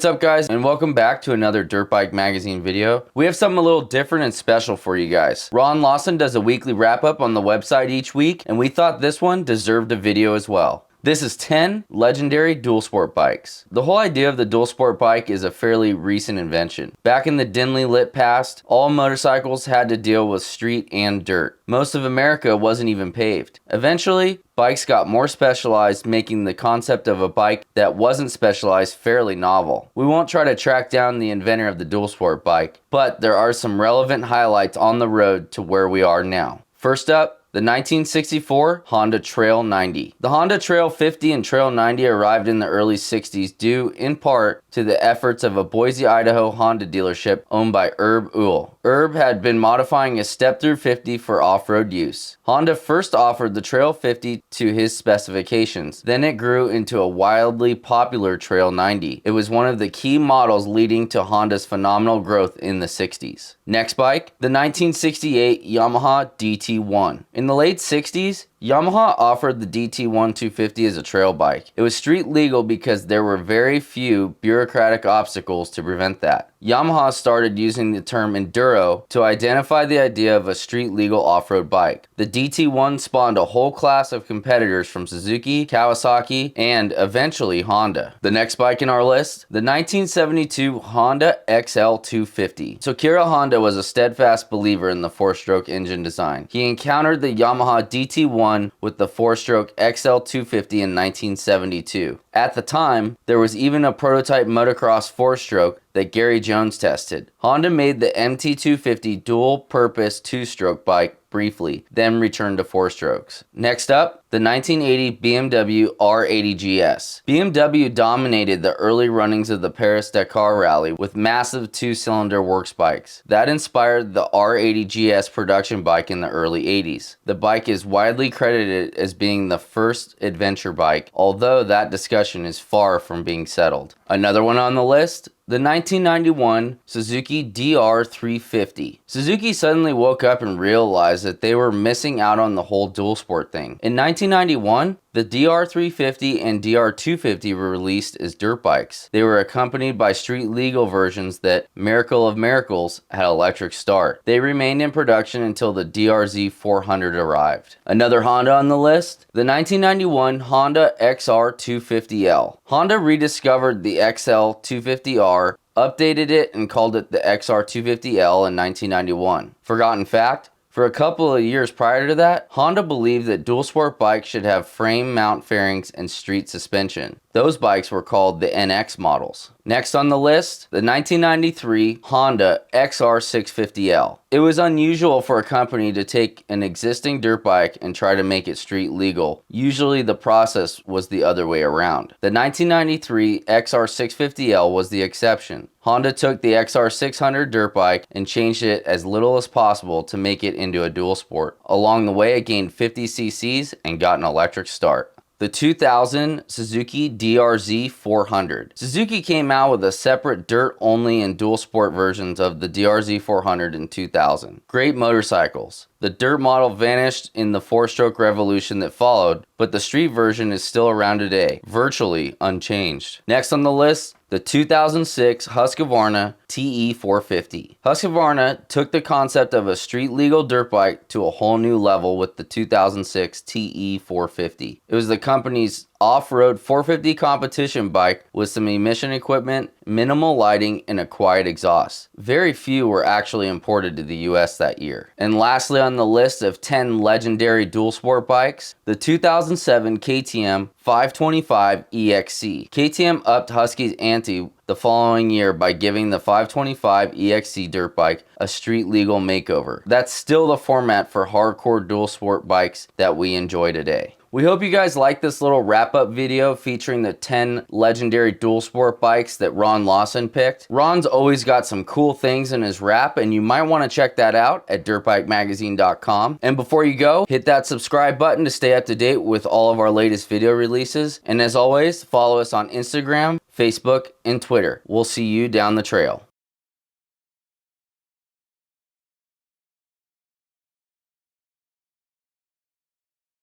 what's up guys, and welcome back to another Dirt Bike Magazine video. We have something a little different and special for you guys. Ron Lawson does a weekly wrap up on the website each week, and we thought this one deserved a video as well. This is 10 legendary dual sport bikes. The whole idea of the dual sport bike is a fairly recent invention. Back in the dimly lit past, all motorcycles had to deal with street and dirt. Most of America wasn't even paved. Eventually, bikes got more specialized, making the concept of a bike that wasn't specialized fairly novel. We won't try to track down the inventor of the dual sport bike, but there are some relevant highlights on the road to where we are now. First up, the 1964 Honda Trail 90. The Honda Trail 50 and Trail 90 arrived in the early 60s due in part to the efforts of a Boise, Idaho Honda dealership owned by Herb Uhl. Herb had been modifying a step-through 50 for off-road use. Honda first offered the Trail 50 to his specifications. Then it grew into a wildly popular Trail 90. It was one of the key models leading to Honda's phenomenal growth in the 60s. Next bike, the 1968 Yamaha DT1. In the late 60s, Yamaha offered the DT1 250 as a trail bike. It was street legal because there were very few bureaucratic obstacles to prevent that. Yamaha started using the term enduro to identify the idea of a street legal off-road bike. The DT1 spawned a whole class of competitors from Suzuki, Kawasaki, and eventually Honda. The next bike in our list, the 1972 Honda XL250. Toshiro Honda was a steadfast believer in the four-stroke engine design. He encountered the Yamaha DT1 with the four-stroke XL250 in 1972. At the time, there was even a prototype motocross four-stroke that Gary Jones tested. Honda made the MT250 dual-purpose two-stroke bike briefly, then returned to four strokes. Next up, the 1980 BMW R80 GS. BMW dominated the early runnings of the Paris-Dakar Rally with massive two-cylinder works bikes. That inspired the R80 GS production bike in the early 80s. The bike is widely credited as being the first adventure bike, although that discussion is far from being settled. Another one on the list, the 1991 Suzuki DR350. Suzuki suddenly woke up and realized that they were missing out on the whole dual sport thing. In 1991, the DR350 and DR250 were released as dirt bikes. They were accompanied by street legal versions that, miracle of miracles, had electric start. They remained in production until the DRZ400 arrived. Another Honda on the list, the 1991 Honda XR250L. Honda rediscovered the XL250R, updated it, and called it the XR250L in 1991. Forgotten fact? For a couple of years prior to that, Honda believed that dual sport bikes should have frame mount fairings and street suspension. Those bikes were called the NX models. Next on the list, the 1993 Honda XR650L. It was unusual for a company to take an existing dirt bike and try to make it street legal. Usually the process was the other way around. The 1993 XR650L was the exception. Honda took the XR600 dirt bike and changed it as little as possible to make it into a dual sport. Along the way, it gained 50 cc's and got an electric start. The 2000 Suzuki DRZ400. Suzuki came out with a separate dirt-only and dual sport versions of the DRZ400 in 2000. Great motorcycles. The dirt model vanished in the four-stroke revolution that followed, but the street version is still around today, virtually unchanged. Next on the list, the 2006 Husqvarna TE450. Husqvarna took the concept of a street-legal dirt bike to a whole new level with the 2006 TE450. It was the company's off-road 450 competition bike with some emission equipment, minimal lighting, and a quiet exhaust. Very few were actually imported to the US that year. And lastly on the list of 10 legendary dual sport bikes, the 2007 KTM 525 EXC. KTM upped Husky's ante the following year by giving the 525 EXC dirt bike a street legal makeover. That's still the format for hardcore dual sport bikes that we enjoy today. We hope you guys like this little wrap-up video featuring the 10 legendary dual sport bikes that Ron Lawson picked. Ron's always got some cool things in his wrap, and you might want to check that out at dirtbikemagazine.com. And before you go, hit that subscribe button to stay up to date with all of our latest video releases. And as always, follow us on Instagram, Facebook, and Twitter. We'll see you down the trail.